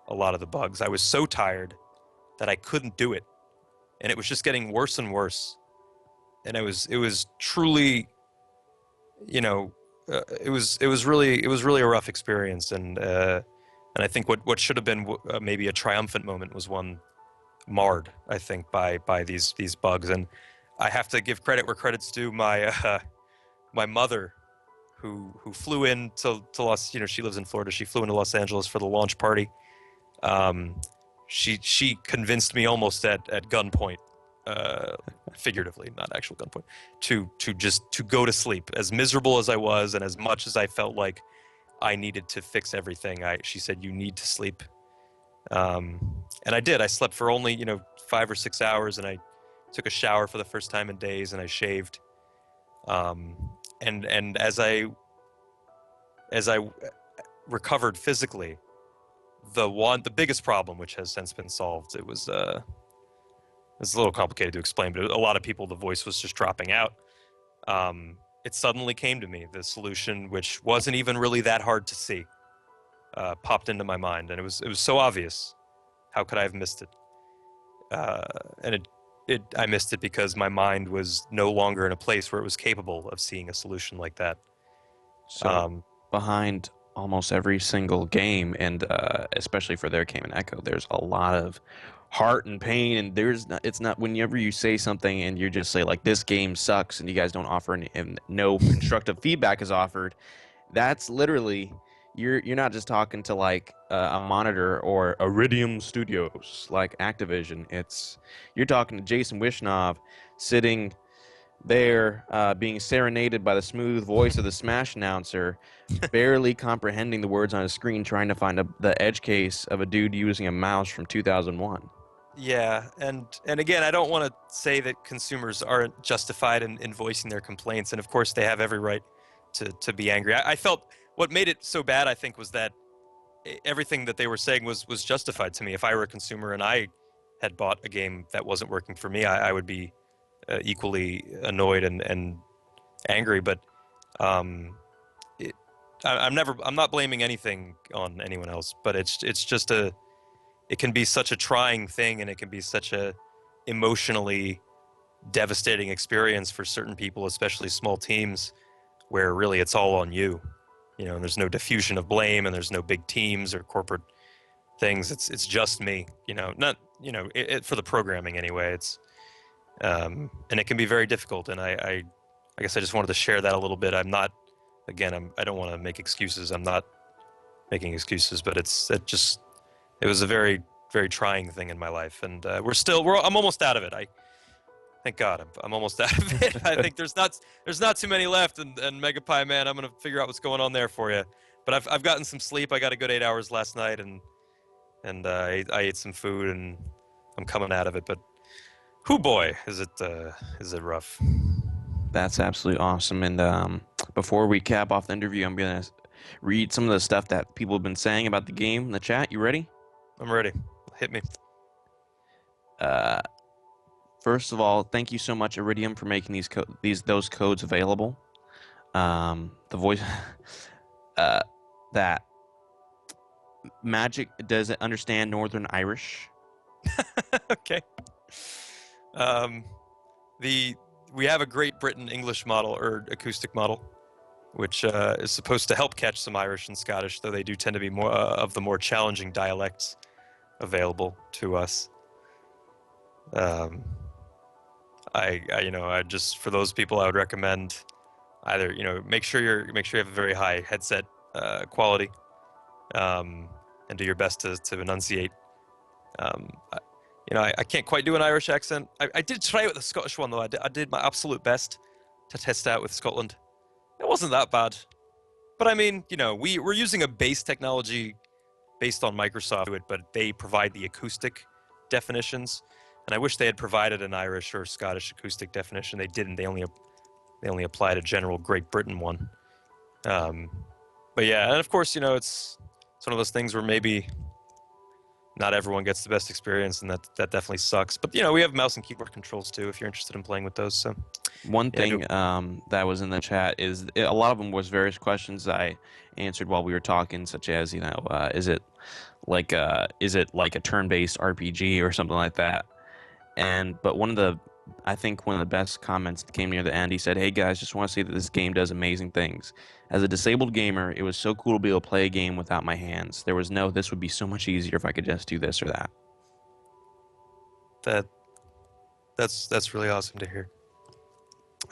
a lot of the bugs. I was so tired that I couldn't do it, and it was just getting worse and worse. And it was truly, it was really a rough experience. And I think what should have been maybe a triumphant moment was one marred, I think, by these bugs. And I have to give credit where credit's due. My mother, who flew in to Los, she lives in Florida. She flew into Los Angeles for the launch party. She convinced me almost at gunpoint, figuratively, not actual gunpoint, to go to sleep. As miserable as I was, and as much as I felt like I needed to fix everything, she said, you need to sleep. And I did. I slept for only 5 or 6 hours, and I took a shower for the first time in days, and I shaved. And as I recovered physically, the biggest problem, which has since been solved, it's a little complicated to explain, but a lot of people, the voice was just dropping out. It suddenly came to me, the solution, which wasn't even really that hard to see, popped into my mind, and it was so obvious. How could I have missed it? And I missed it because my mind was no longer in a place where it was capable of seeing a solution like that. So behind almost every single game, and especially for their game and Echo, there's a lot of heart and pain, and it's not whenever you say something and you just say like, this game sucks, and you guys don't offer any, and no constructive feedback is offered, that's literally you're not just talking to like a monitor or Iridium Studios like Activision. You're talking to Jason Wishnov sitting there being serenaded by the smooth voice of the Smash announcer, barely comprehending the words on his screen, trying to find the edge case of a dude using a mouse from 2001. Yeah, and again, I don't want to say that consumers aren't justified in voicing their complaints, and of course they have every right to be angry. I felt what made it so bad, I think, was that everything that they were saying was justified to me. If I were a consumer and I had bought a game that wasn't working for me, I would be equally annoyed and angry. But um, I'm not blaming anything on anyone else, but it's just it can be such a trying thing, and it can be such a emotionally devastating experience for certain people, especially small teams, where really it's all on you. You know, and there's no diffusion of blame, and there's no big teams or corporate things. It's just me. You know, not for the programming anyway. It's and it can be very difficult. And I guess I just wanted to share that a little bit. I'm not, again, I don't want to make excuses. I'm not making excuses, but it was a very, very trying thing in my life, and I'm almost out of it. Thank God, I'm almost out of it. I think there's not too many left, and Megapie, man, I'm gonna figure out what's going on there for you. But I've gotten some sleep. I got a good 8 hours last night, and I ate some food, and I'm coming out of it. But, whoo boy, is it rough? That's absolutely awesome. And before we cap off the interview, I'm gonna read some of the stuff that people have been saying about the game in the chat. You ready? I'm ready. Hit me. First of all, thank you so much, Iridium, for making those codes available. The voice that Magic doesn't understand Northern Irish. Okay. We have a Great Britain English model or acoustic model, which is supposed to help catch some Irish and Scottish, though they do tend to be more of the more challenging dialects available to us. I just, for those people, I would recommend either make sure you have a very high headset quality, and do your best to enunciate. I can't quite do an Irish accent. I did try with the Scottish one though. I did my absolute best to test out with Scotland. It wasn't that bad, but I mean, we're using a base technology based on Microsoft, but they provide the acoustic definitions, and I wish they had provided an Irish or Scottish acoustic definition. They didn't. They only applied a general Great Britain one. But yeah, and of course, it's one of those things where maybe not everyone gets the best experience, and that definitely sucks. But we have mouse and keyboard controls too, if you're interested in playing with those. So one thing that was in the chat is a lot of them was various questions I answered while we were talking, such as is it like a turn-based RPG or something like that? But I think one of the best comments that came near the end, he said, "Hey guys, just want to say that this game does amazing things. As a disabled gamer, it was so cool to be able to play a game without my hands. There was this would be so much easier if I could just do this or that." That's really awesome to hear.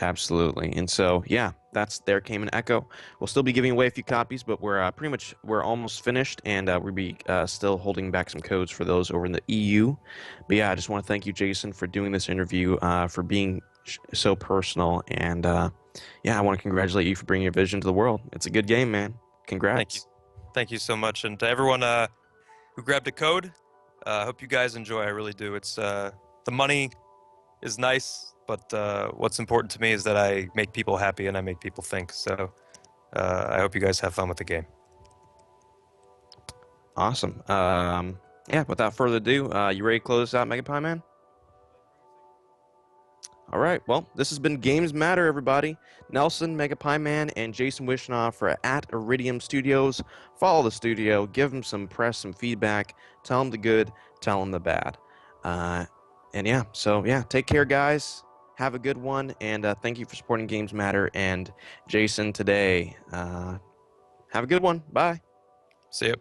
Absolutely. And so, yeah, there came an Echo. We'll still be giving away a few copies, but we're almost finished, and we'll be still holding back some codes for those over in the EU. But yeah, I just want to thank you, Jason, for doing this interview, for being so personal, and yeah, I want to congratulate you for bringing your vision to the world. It's a good game, man. Congrats. Thank you so much, and to everyone who grabbed a code, I hope you guys enjoy. I really do. It's the money is nice, but what's important to me is that I make people happy and I make people think. So I hope you guys have fun with the game. Awesome. Yeah, without further ado, you ready to close this out, Megapie Man? All right, well, this has been Games Matter, everybody. Nelson, Megapie Man, and Jason Wishnov for at Iridium Studios. Follow the studio, give them some press, some feedback, tell them the good, tell them the bad. And yeah, so yeah, take care, guys. Have a good one, and thank you for supporting Games Matter. And Jason, today, have a good one. Bye. See you.